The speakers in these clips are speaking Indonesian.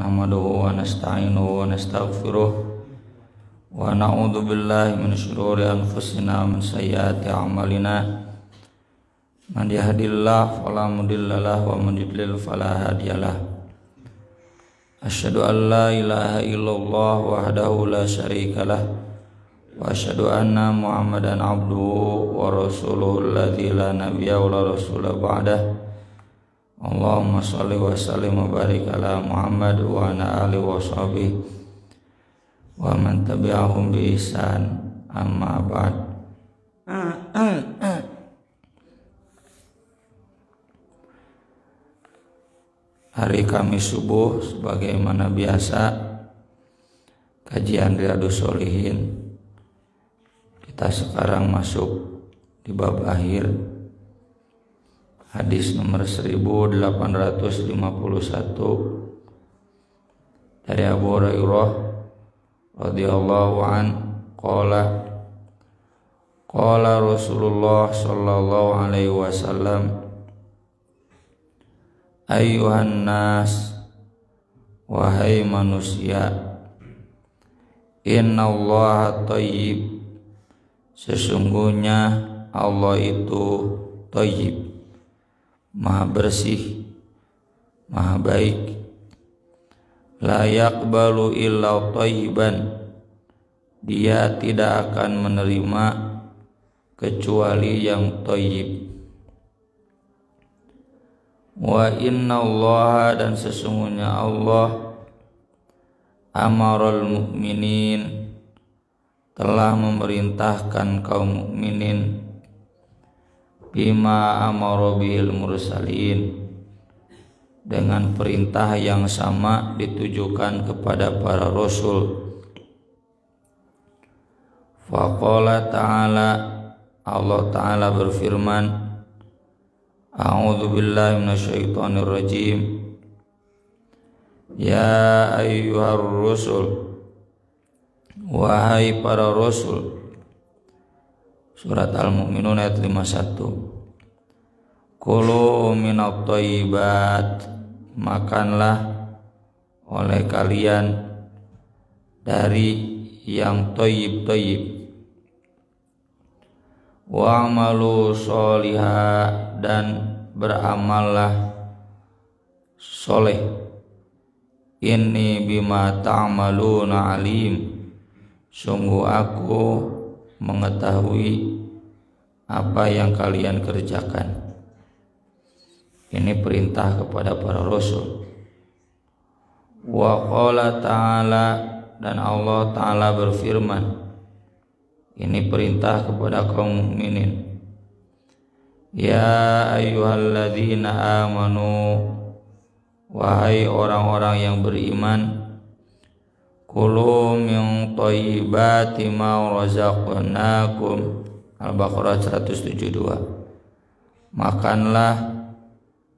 nahmaduhu wa nasta'inuhu wa nastaghfiruh wa na'udzu billahi min syururi anfusina wa min sayyiati a'malina. Man yahdihillahu fala mudhillalah wa man yudlil fala hadiyalah. Asyhadu an la ilaha illallah wahdahu la syarikalah wa asyhadu anna Muhammadan abduhu wa rasuluhu alladzi la nabiyya wa la rasula ba'dah. Allahumma shalli wa sallim wa barik ala Muhammad wa ala alihi wa sahbihi wa man tabi'ahum bi ihsan, amma ba'd. Hari Kamis subuh sebagaimana biasa kajian Riyadhus Shalihin. Kita sekarang masuk di bab akhir, hadis nomor 1851 dari Abu Hurairah radhiyallahu an qala Rasulullah sallallahu alaihi wasallam, ayyuhan nas, wahai manusia, innallaha thayyib, sesungguhnya Allah itu thayyib, maha bersih, maha baik. La yaqbalu illa thayyiban, dia tidak akan menerima kecuali yang thayyib. Wa inna Allah, dan sesungguhnya Allah, amaral mu'minin, telah memerintahkan kaum mukminin, bima amara bihil mursalin, dengan perintah yang sama ditujukan kepada para rasul. Faqala ta'ala, Allah ta'ala berfirman, a'udzu billahi minasyaitonir rajim, ya ayyuhar rusul, wahai para rasul. Surat Al-Mu'minun ayat 51. Kulu minat thayyibat, makanlah oleh kalian dari yang thayyib-thayyib. Wa'malu sholihah, dan beramallah soleh. Inni bima ta'maluna alim, sungguh aku mengetahui apa yang kalian kerjakan. Ini perintah kepada para rasul. Wa qala ta'ala, dan Allah ta'ala berfirman, ini perintah kepada kaum mukminin. Ya ayyuhalladzina amanu, wahai orang-orang yang beriman, kulu min thayyibati ma razaqnakum. Al-Baqarah 172. Makanlah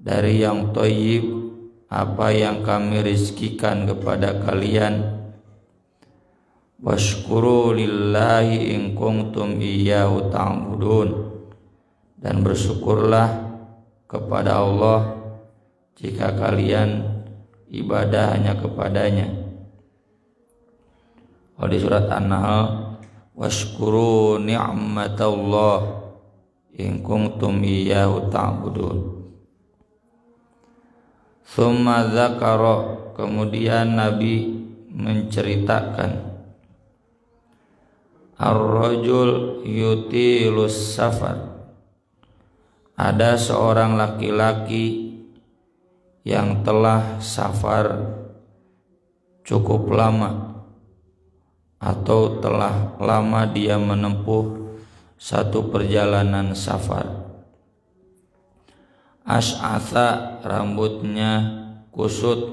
dari yang thayyib apa yang kami rizkikan kepada kalian. Washkuru lillahi in kuntum iyyahu ta'budun, dan bersyukurlah kepada Allah jika kalian ibadah hanya kepadanya. Kalau di surat An-Nahl, washkuru ni'matallah in kuntum iyyahu ta'budun. Tsumma dzakara, kemudian Nabi menceritakan, ar-rajul yutilus safar, ada seorang laki-laki yang telah safar cukup lama, atau telah lama dia menempuh satu perjalanan safar. Ash'atha, rambutnya kusut,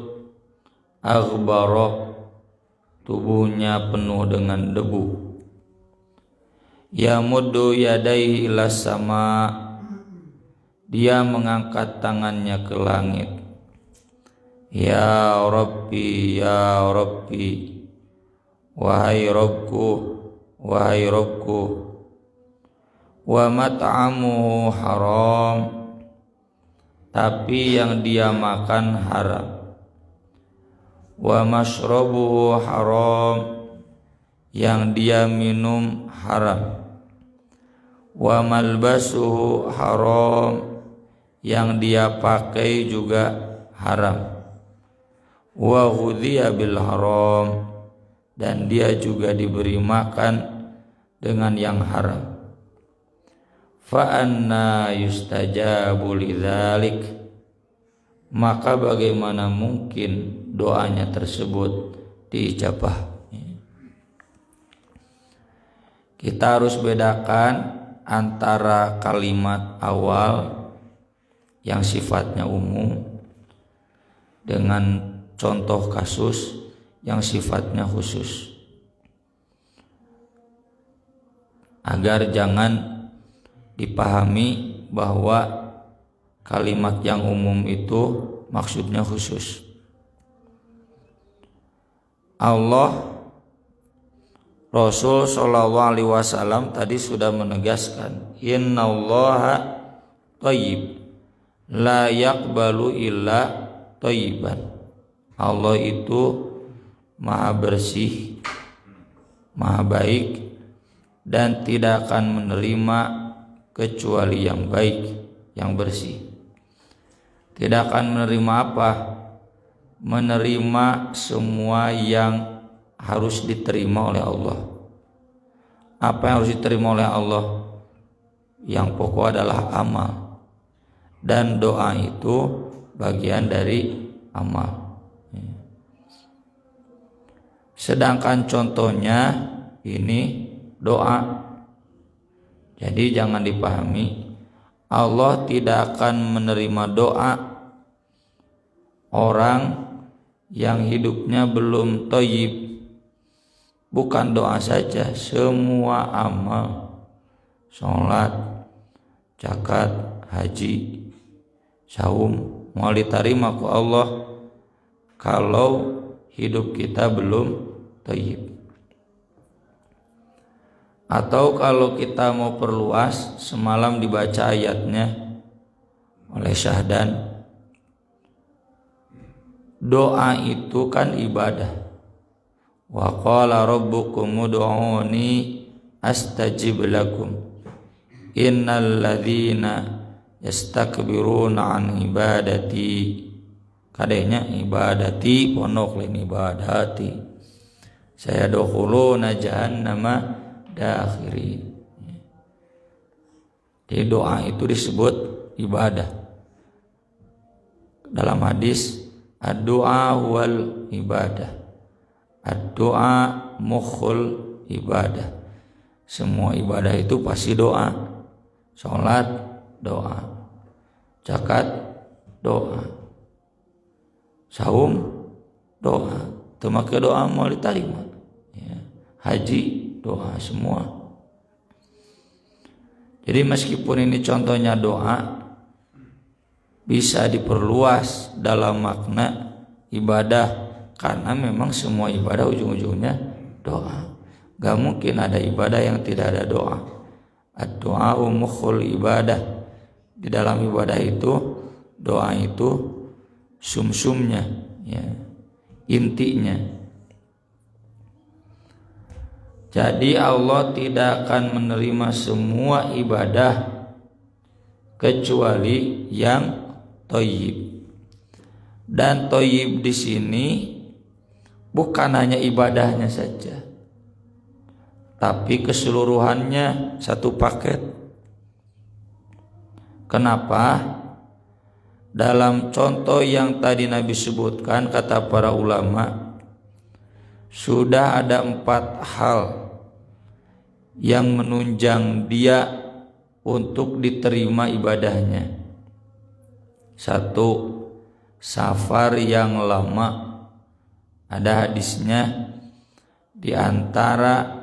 aghbara, tubuhnya penuh dengan debu. Yamuddu yadaihi ilas sama, dia mengangkat tangannya ke langit. Ya Rabbi, ya Rabbi, wahai Rabbku, wahai Rabbku. Wa mat'amuhu haram, tapi yang dia makan haram. wa mashrabuhu haram, yang dia minum haram, wa malbasuhu haram, yang dia pakai juga haram, wa ghudhiya bil haram, dan dia juga diberi makan dengan yang haram. Fa anna yustajabu lidzalik, maka bagaimana mungkin doanya tersebut diijabah? Kita harus bedakan antara kalimat awal yang sifatnya umum dengan contoh kasus yang sifatnya khusus, agar jangan dipahami bahwa kalimat yang umum itu maksudnya khusus. Allah, Rasul sallallahu alaihi wasallam tadi sudah menegaskan, innallaha thayyib la yaqbalu illa thayyiban. Allah itu maha bersih, maha baik, dan tidak akan menerima kecuali yang baik, yang bersih. Tidak akan menerima apa? Menerima semua yang harus diterima oleh Allah. Apa yang harus diterima oleh Allah? Yang pokok adalah amal, dan doa itu bagian dari amal. Sedangkan contohnya ini doa. Jadi jangan dipahami Allah tidak akan menerima doa orang yang hidupnya belum thayyib. Bukan doa saja, semua amal, sholat, zakat, haji, saum mau diterima ku Allah kalau hidup kita belum thayyib. Atau kalau kita mau perluas, semalam dibaca ayatnya oleh Syahdan, doa itu kan ibadah. Wa qala rabbukum ud'uni astajib lakum innal ladzina yastakbiruna an ibadati, kadenya ibadati pondok lain ibadati, saya dokhuluna jahannama dakhirin. Jadi doa itu disebut ibadah. Dalam hadis ad-du'a wal ibadah, ad-du'a mukhul ibadah. Semua ibadah itu pasti doa. Sholat doa, zakat doa, saum doa, temake doa mau diterima, haji doa, semua. Jadi meskipun ini contohnya doa, bisa diperluas dalam makna ibadah, karena memang semua ibadah ujung-ujungnya doa. Gak mungkin ada ibadah yang tidak ada doa. Ad-du'a mukhul ibadah. Di dalam ibadah itu doa itu sumsumnya, ya, intinya. Jadi Allah tidak akan menerima semua ibadah kecuali yang thayyib. Dan thayyib di sini bukan hanya ibadahnya saja, tapi keseluruhannya satu paket. Kenapa? Dalam contoh yang tadi Nabi sebutkan, kata para ulama, sudah ada 4 hal yang menunjang dia untuk diterima ibadahnya. 1, safar yang lama. Ada hadisnya, di antara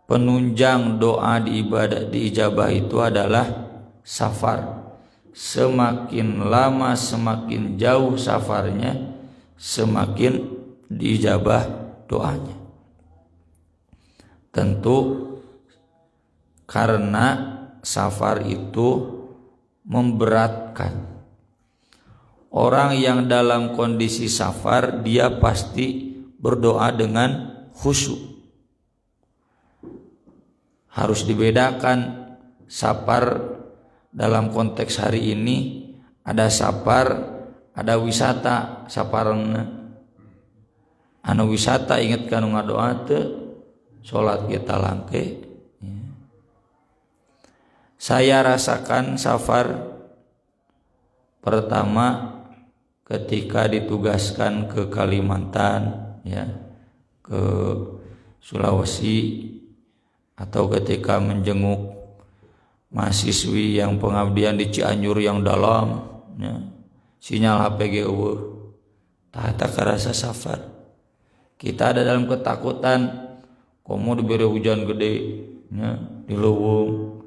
penunjang doa di ibadah diijabah itu adalah safar. Semakin lama, semakin jauh safarnya, semakin diijabah doanya. Tentu karena safar itu memberatkan. orang yang dalam kondisi safar dia pasti berdoa dengan khusyuk. Harus dibedakan safar dalam konteks hari ini, ada safar, ada wisata. Saparna anu wisata inget kan ngadoa teu salat kita langke. Saya rasakan safar pertama ketika ditugaskan ke Kalimantan, ya, ke Sulawesi, atau ketika menjenguk mahasiswi yang pengabdian di Cianjur yang dalam, ya, sinyal HP eueuh, tah karasa safar. Kita ada dalam ketakutan, komo diberi hujan gede, ya, di leuweung.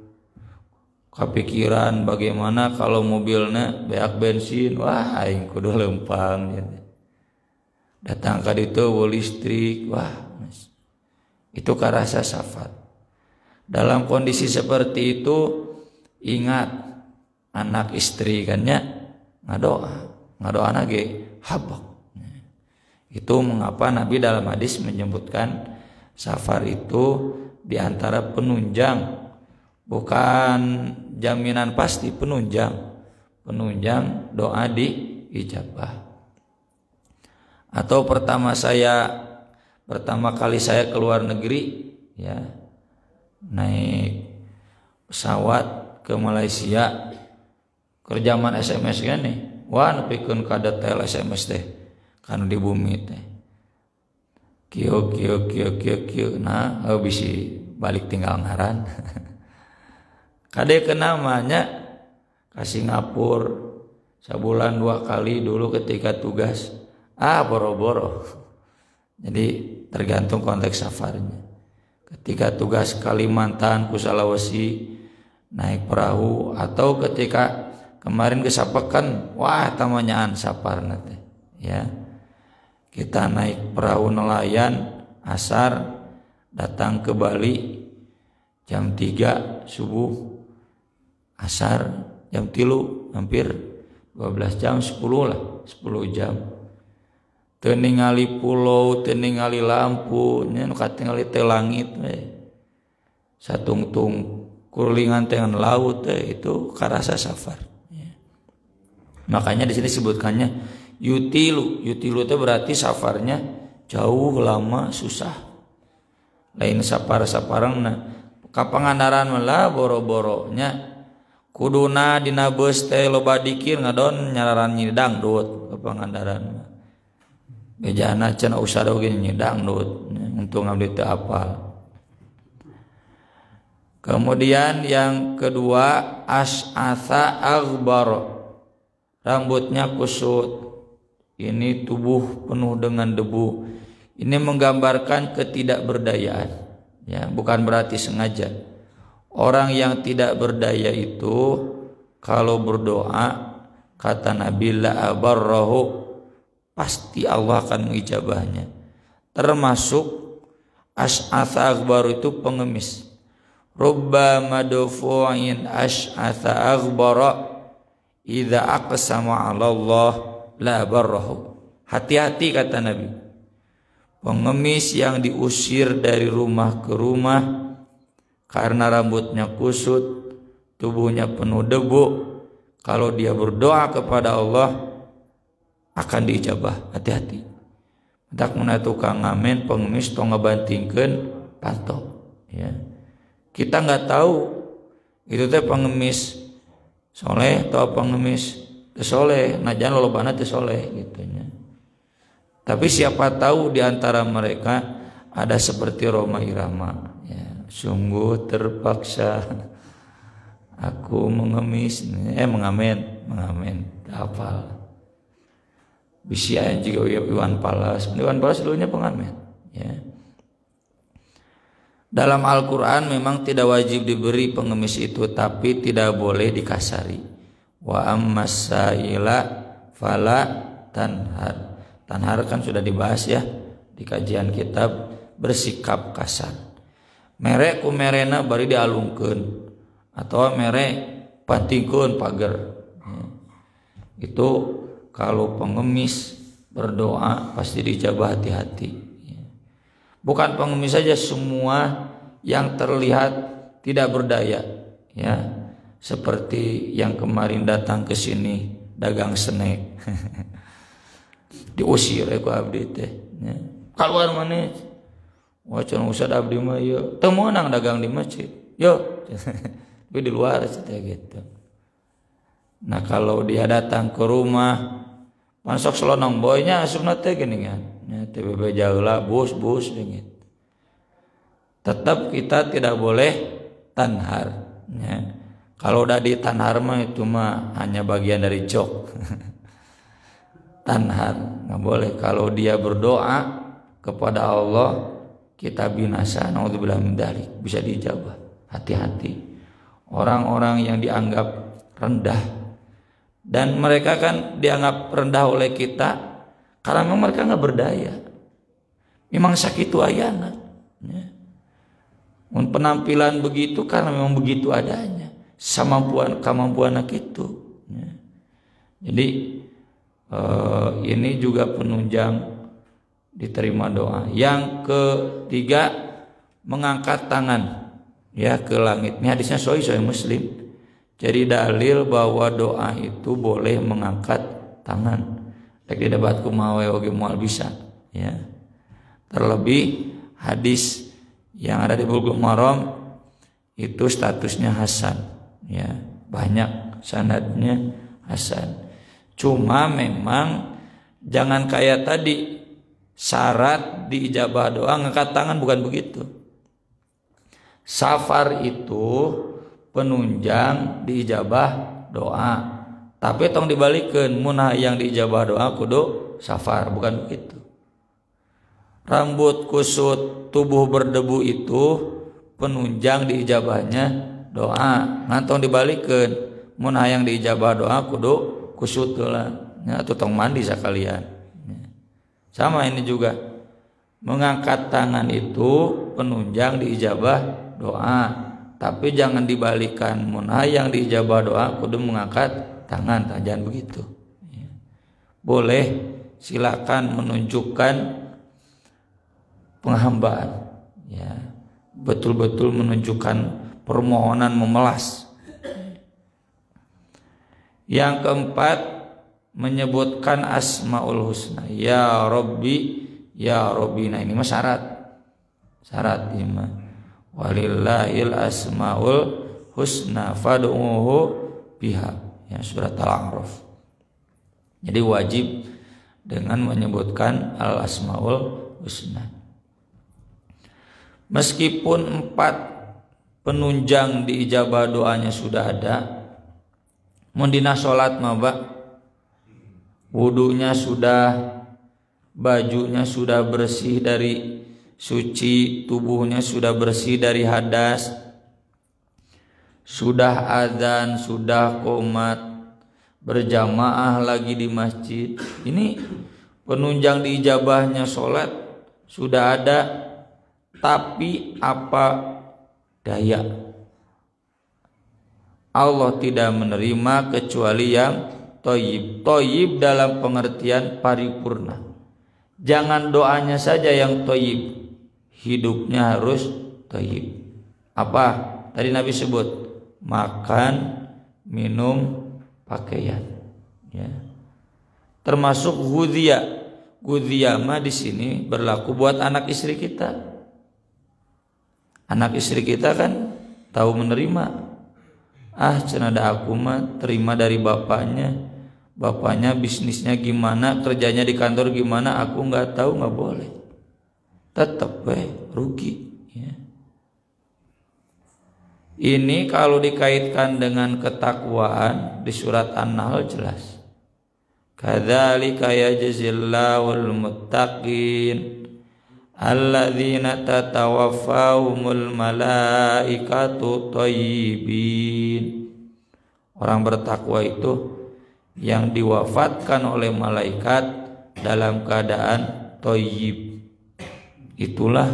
Kepikiran bagaimana kalau mobilnya beak bensin, wah aing kudu lempang, ya. Datang ka ditu listrik, wah itu karasa safar. Dalam kondisi seperti itu ingat anak istri kannya ngadoa nage habak. Itu mengapa Nabi dalam hadis menyebutkan safar itu diantara penunjang, bukan jaminan pasti, penunjang doa diijabah. Atau pertama kali saya keluar negeri, ya, naik pesawat ke Malaysia, kerjaman SMS kan nih, wah nepikeun ka detail SMS teh kan di bumi teh, kio nah bisi balik tinggal ngaran. Kade ke namanya ke Singapura sebulan 2 kali dulu ketika tugas, boro-boro. Jadi tergantung konteks safarnya. Ketika tugas Kalimantan ku Sulawesi naik perahu, atau ketika kemarin ke Sapekan, wah tamanyaan saparna teh, ya. Kita naik perahu nelayan asar datang ke Bali jam 3 subuh, asar jam 3, hampir 12 jam, 10 jam. Teu ningali pulau, teu ningali lampu, nya nu katingali teh langit we. Satungtung kulingan teh laut itu karasa safar, ya. Makanya di sini disebutkannya yutilu itu berarti safarnya jauh, lama, susah. Lain sapar-saparangna ka Pangandaran lah boro-boronya kuduna dina beus teh loba dikir ngadon nyararan nyi dangdut ka Pangandaran. Bejana cenah usah oge nyi dangdut, untung abdi teu apal. Kemudian yang kedua, as'atha aghbar, rambutnya kusut. Ini tubuh penuh dengan debu. Ini menggambarkan ketidakberdayaan, ya, bukan berarti sengaja. Orang yang tidak berdaya itu kalau berdoa, kata Nabi, la abarrahu, pasti Allah akan mengijabahnya. Termasuk as'atha aghbar itu pengemis. Rubba madfu'in as'atha aghbara idza aqsama 'ala Allah la barrahu. Hati-hati kata Nabi, pengemis yang diusir dari rumah ke rumah karena rambutnya kusut, tubuhnya penuh debu, kalau dia berdoa kepada Allah akan diijabah. Hati-hati. Tak meuna tukang ngamen pengemis tong ngabantingkeun panto, ya. Kita nggak tahu itu teh pengemis soleh atau pengemis teu soleh, najan lolobana teu soleh gitu, ya. Tapi siapa tahu di antara mereka ada seperti Roma Irama, ya. Sungguh terpaksa aku mengemis, mengamen hafal. Bisi aya juga Iwan Fals dulunya pengamen, ya. Dalam Al-Quran memang tidak wajib diberi pengemis itu, tapi tidak boleh dikasari. Wa ammas sa'ila fala tanhar. Tanhar kan sudah dibahas, ya, di kajian kitab bersikap kasar. Mere ku merena bari dialungkeun atau mere pantingkeun pager, ya. Itu kalau pengemis berdoa pasti dijabah, hati-hati. Bukan pengemis saja, semua yang terlihat tidak berdaya, ya. Seperti yang kemarin datang ke sini dagang snack. Diusir ku abdi teh. Ya. Keluar mana? Wacan usah abdi mah yo. Teu meunang dagang di masjid. Yo. Tapi di luar saja gitu. Nah, kalau dia datang ke rumah masuk selonong boynya asupna teh geuningan. Ya, TBB jaheula bus gitu. Tetap kita tidak boleh tanhar. Ya. Kalau udah di tanhar mah itu mah hanya bagian dari jok. Tanhar nggak boleh. Kalau dia berdoa kepada Allah kita binasa, naudzubillah min dzalik, bisa dijabah. Hati-hati. Orang-orang yang dianggap rendah dan mereka kan dianggap rendah oleh kita karena memang mereka nggak berdaya. Memang sakitu ayana. Ya. Penampilan begitu karena memang begitu adanya. Kemampuan itu. Ya. Jadi ini juga penunjang diterima doa. Yang ketiga, mengangkat tangan ya ke langit. Ini hadisnya sahih Muslim. Jadi dalil bahwa doa itu boleh mengangkat tangan. Rek didebat kumaha oge moal bisa, ya. Terlebih hadis yang ada di Bulughul Maram itu statusnya hasan, ya. Banyak sanadnya hasan. Cuma memang jangan kayak tadi syarat diijabah doa ngangkat tangan, bukan begitu. Safar itu penunjang diijabah doa, tapi tong dibalikeun mun yang diijabah doa kudu safar, bukan begitu. Rambut kusut, tubuh berdebu itu penunjang diijabahnya doa, ngantong dibalikeun mun yang diijabah doa kudu kusut heula, nya atuh tong mandi sakalian. Sama ini juga, mengangkat tangan itu penunjang diijabah doa, tapi jangan dibalikan mun yang diijabah doa kudu mengangkat tangan, jangan begitu. Boleh, silakan menunjukkan penghambaan, ya, betul-betul menunjukkan permohonan memelas. Yang keempat, menyebutkan asmaul husna, ya Rabbi, ya Rabbi. Nah, ini mah syarat ini. Walillahil asmaul husna fad'uhu biha, ya, surat Al-A'raf. Jadi wajib dengan menyebutkan al asmaul husna. Meskipun 4 penunjang diijabah doanya sudah ada, mun dina salat mah wudunya sudah, bajunya sudah bersih dari suci, tubuhnya sudah bersih dari hadas, sudah azan, sudah qomat, berjamaah lagi di masjid. Ini penunjang diijabahnya sholat sudah ada, tapi apa daya, Allah tidak menerima kecuali yang thayyib. Thayyib dalam pengertian paripurna. Jangan doanya saja yang thayyib, hidupnya harus thayyib. Apa? Tadi Nabi sebut makan, minum, pakaian, ya. Termasuk ghudhiya. Ghudhiya mah di sini berlaku buat anak istri kita. Anak istri kita kan tahu menerima. Cenada aku mah terima dari bapaknya. Bapaknya bisnisnya gimana, kerjanya di kantor gimana, aku nggak tahu, nggak boleh. Tetap rugi. Ya. Ini kalau dikaitkan dengan ketakwaan di surat An-Nahl jelas. Kadzalika yajzillahul muttaqin alladzina tatawaffahumul malaikatu thayyibin. Orang bertakwa itu yang diwafatkan oleh malaikat dalam keadaan thayyib. Itulah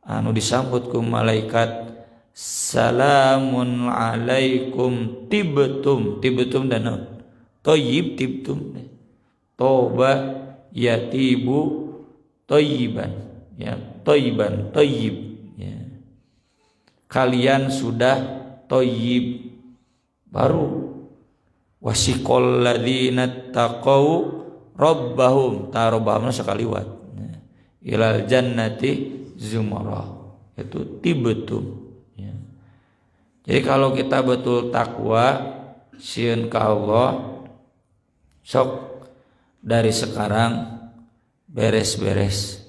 anu disambut ku malaikat, salamun alaikum tibtum. Tibtum dan thayyib, tibtum. toba yatibu thayyiban, ya, thayyiban, thayyib, ya. Kalian sudah thayyib, baru wasiqal ladzina taqau rabbahum, tarobahumna sekaliwat, ya. Ilal jannati zumara, itu tibtum, ya. Jadi kalau kita betul takwa sieun ka Allah, sok dari sekarang beres-beres.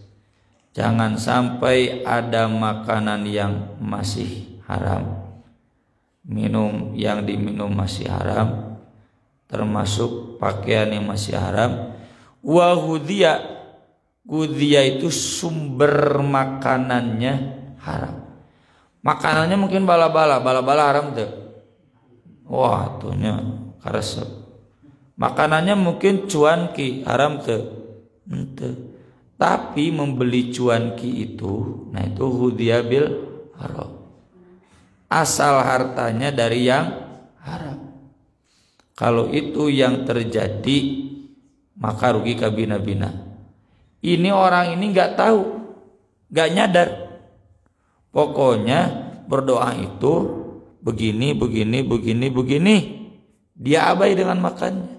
Jangan sampai ada makanan yang masih haram, minum yang diminum masih haram, termasuk pakaian yang masih haram. Wa hudhiya, hudhiya itu sumber makanannya haram. Makanannya mungkin bala-bala haram tuh. Wah, tuhnya karesep. Makanannya mungkin cuanki haram tuh. Ente. Tapi membeli cuanki itu, nah itu hudhiya bil haram. Asal hartanya dari yang haram. Kalau itu yang terjadi, maka rugi kabina-bina. Ini orang ini nggak tahu, nggak nyadar. Pokoknya berdoa itu begini. Dia abai dengan makannya.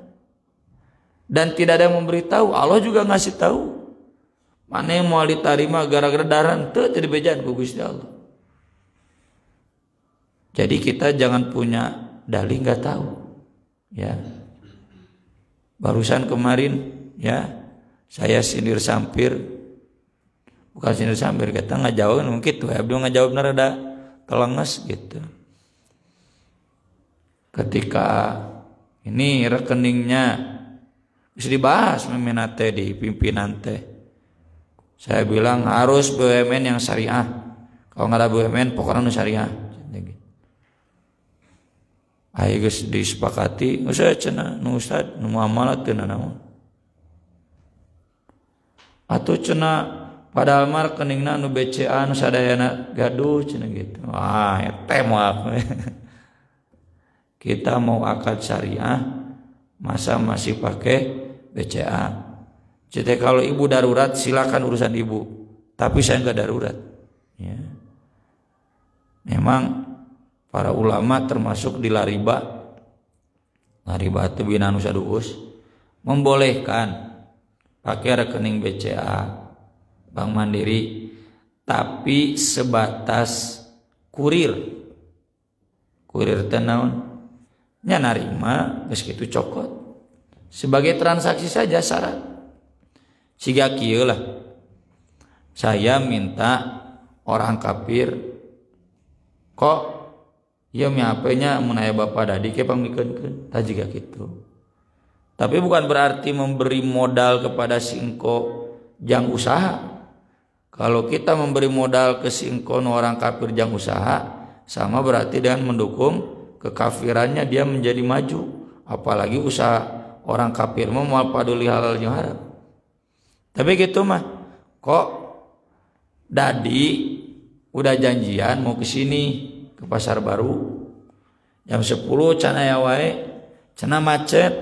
Dan tidak ada yang memberitahu. Allah juga ngasih tahu. Mana yang mau diterima gara-gara daran teu jadi bejaan ku Gusti Allah. Jadi kita jangan punya dalih nggak tahu, ya. Barusan kemarin, ya, saya sindir sampir, bukan sindir sampir, kita ngajawab mungkin tuh, abdi ngajawab narada telenges gitu. Ketika ini rekeningnya bisa dibahas meminate di pimpinan teh. Saya bilang harus BUMN yang syariah. Kalau nggak ada BUMN, pokoknya nu syariah. Ayo guys disepakati. Usah cina, nu ustad, nu muamalat teu naon. Atuh cina padahal mar rekeningna nu BCA nu sadayana gaduh cina gitu. Wah, eta moal. Kita mau akad syariah, masa masih pakai BCA? Jadi kalau ibu darurat silakan urusan ibu, tapi saya nggak darurat. Ya. Memang para ulama termasuk di lariba itu binanu saduus membolehkan pakai rekening BCA, Bank Mandiri, tapi sebatas kurir tenaun nya narima geus kitu cokot sebagai transaksi saja syarat. Siga kieu lah. Saya minta orang kafir kok ieu mi HP-nya mun aya bapak dadi ke pamikeunkeun, tah jiga kitu. Tapi bukan berarti memberi modal kepada singko jang usaha. Kalau kita memberi modal ke singko orang kafir jang usaha, sama berarti dengan mendukung kekafirannya dia menjadi maju. Apalagi usaha orang kafir mau paduli halal jeung haram. Tapi gitu mah, kok dadi udah janjian mau ke sini ke Pasar Baru jam 10 can aya wae, cenah macet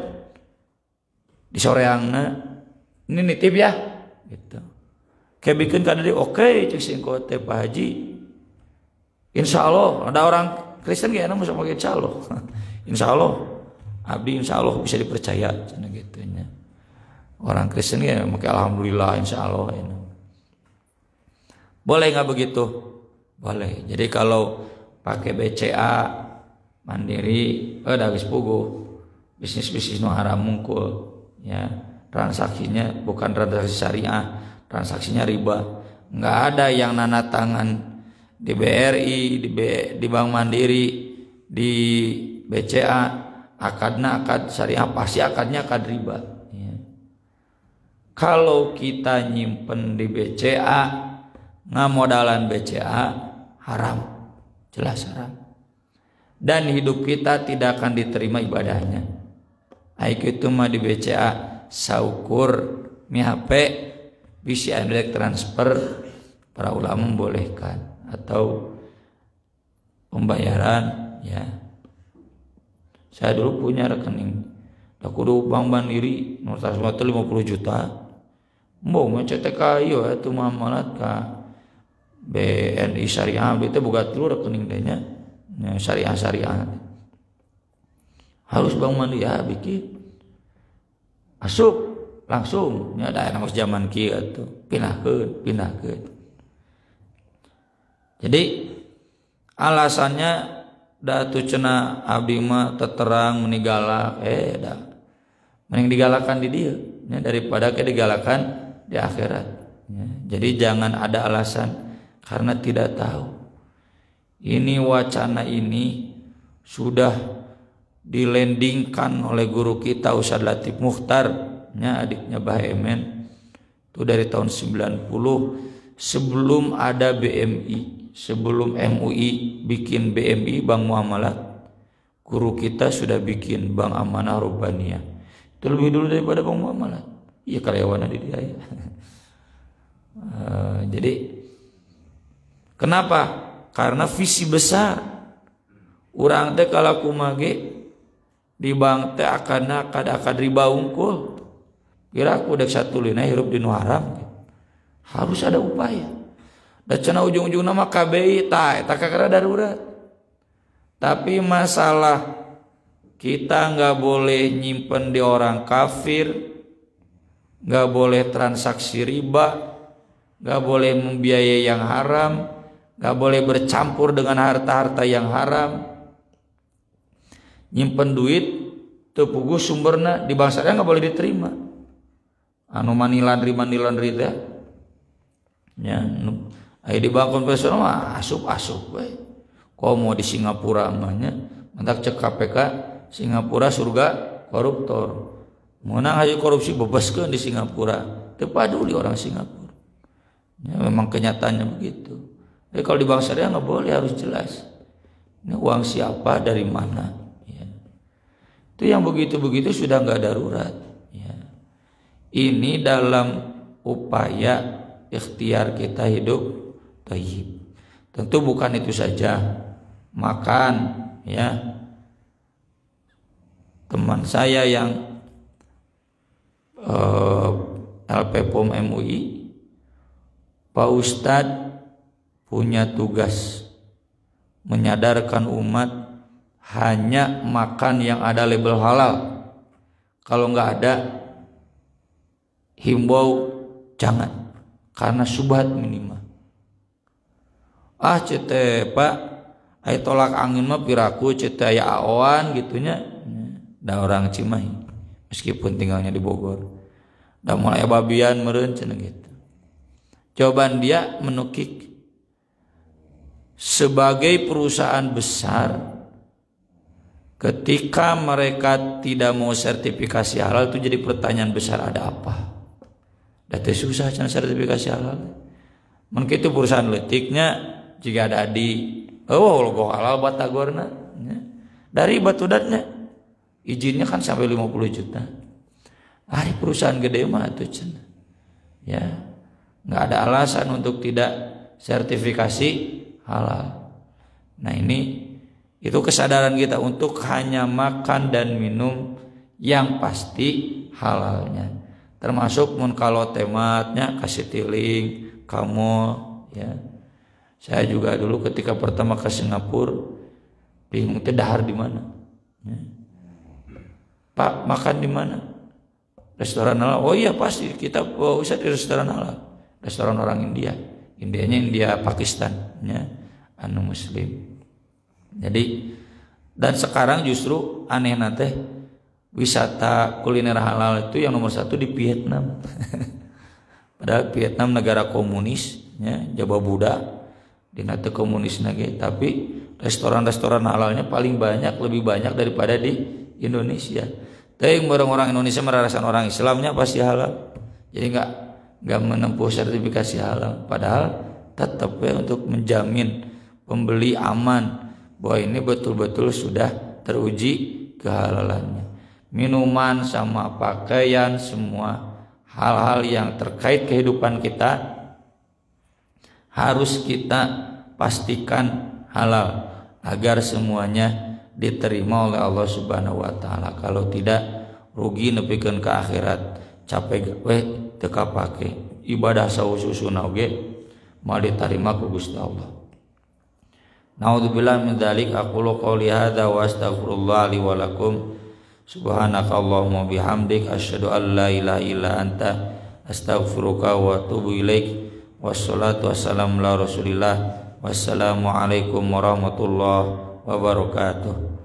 di soreangna, ini nitip ya, gitu. Kayak bikin kadang oke, cek singko teh Pak Haji. Insya Allah ada orang Kristen kayaknya mau sama insya Allah, insya Allah, abdi insya Allah bisa dipercaya, cenah gitunya. Orang Kristen ya mungkin alhamdulillah insya Allah ini. Boleh nggak begitu? Boleh. Jadi kalau pakai BCA Mandiri, udah geus puguh. Bisnis nu haram mungkul, ya. Transaksinya bukan transaksi syariah, transaksinya riba. Nggak ada yang nana tangan di BRI, di Bank Mandiri, di BCA, akadnya akad syariah, pasti akadnya akad riba. Kalau kita nyimpen di BCA, ngamodalan BCA, haram, jelas haram. Dan hidup kita tidak akan diterima ibadahnya. Aik itu mah di BCA, saukur, mi HP, bisa direct transfer, para ulama membolehkan. Atau pembayaran, ya. Saya dulu punya rekening Da kudu Bank Mandiri nu tasma 50 juta. Mau mencetek ieu atuh muamalat ka BNI Syariah itu boga 3 rekening teh nya. Syariah. Harus Bank Mandiri bikin. Asup langsung nya da enak zaman kieu atuh. Pindahkeun. Jadi alasannya da atuh cenah abdi mah teterang meninggalak da. Mending digalakan di dieu nya daripada ke digalakan di akhirat ya. Jadi jangan ada alasan karena tidak tahu. Ini wacana ini sudah dilandingkan oleh guru kita Ustaz Latif Mukhtar nya adiknya Bah Emen itu dari tahun 90 sebelum ada BMI, sebelum MUI bikin BMI Bank Muamalat, guru kita sudah bikin Bank Amanah Rubbaniyah. Itu lebih dulu daripada Bank Muamalat. Iya karyawan di dia ya. Jadi kenapa? Karena visi besar. Urang teh kalau kumage di bank teh akan riba unggul. Kira aku dek satu lina hirup di nu haram. Harus ada upaya. Da cenah ujung-ujungna mah KBI eta kakara darurat. Tapi masalah kita nggak boleh nyimpen di orang kafir, nggak boleh transaksi riba, nggak boleh membiayai yang haram, nggak boleh bercampur dengan harta-harta yang haram. Nyimpen duit teu puguh sumberna di bank syariah nggak boleh diterima. Anu money laundry teh nya aya di bank konvensional mah asup we. Komo di Singapura mah nya mentak cek KPK Singapura surga koruptor. Menang aja korupsi bebaskeun di Singapura. Teu paduli orang Singapura. Ya, memang kenyataannya begitu. Jadi kalau di bank syariah nggak boleh, harus jelas. Ini uang siapa dari mana? Ya. Itu yang begitu-begitu sudah nggak darurat. Ya. Ini dalam upaya ikhtiar kita hidup thayyib. Tentu bukan itu saja. Makan, ya. Teman saya yang LPPOM MUI, Pak Ustadz punya tugas menyadarkan umat hanya makan yang ada label halal. Kalau nggak ada, himbau jangan, karena subhat minimal. Cete Pak, ay tolak angin mah piraku cete aya awan gitunya. Da orang Cimahi meskipun tinggalnya di Bogor. Da mulai babian meureun cenah gitu. Jawaban dia menukik, sebagai perusahaan besar ketika mereka tidak mau sertifikasi halal, itu jadi pertanyaan besar, ada apa? Data susah cenah sertifikasi halal. Mungkin itu perusahaan letiknya jika ada di logo halal batagorna dari batudatnya izinnya kan sampai 50 juta. Hari perusahaan gede mah tuh cenah. Ya, nggak ada alasan untuk tidak sertifikasi halal. Nah ini itu kesadaran kita untuk hanya makan dan minum yang pasti halalnya. Termasuk mun kalau tematnya kasih tiling, kamol, ya. Saya juga dulu ketika pertama ke Singapura bingung teh dahar di mana. Ya. Pak, makan di mana? Restoran halal. Oh iya pasti kita usah di restoran halal. Restoran orang India. Indianya India Pakistan, ya, anu muslim. Jadi dan sekarang justru aneh nate wisata kuliner halal itu yang nomor 1 di Vietnam. Padahal Vietnam negara komunis, ya, Jaba Buddha di nate komunis nage, tapi restoran-restoran halalnya paling banyak, lebih banyak daripada di Indonesia. Tapi orang-orang Indonesia merasakan orang Islamnya pasti halal, jadi nggak menempuh sertifikasi halal. Padahal tetap ya untuk menjamin pembeli aman bahwa ini betul-betul sudah teruji kehalalannya. Minuman sama pakaian, semua hal-hal yang terkait kehidupan kita harus kita pastikan halal agar semuanya diterima oleh Allah Subhanahu wa taala. Kalau tidak, rugi nepikeun ka akhirat, capek we teu kapake. Ibadah saususuna oge moal ditarima ku Gusti Allah. Naudzubillahi min dzalik. Aqulu qouli hadza wa astaghfirullah li wa lakum. Subhanakallahumma bihamdik asyhadu an la ilaha illa anta astaghfiruka wa atubu ilaik. Wassalatu wassalamu ala Rasulillah. Wassalamu alaikum warahmatullahi wabarakatuh.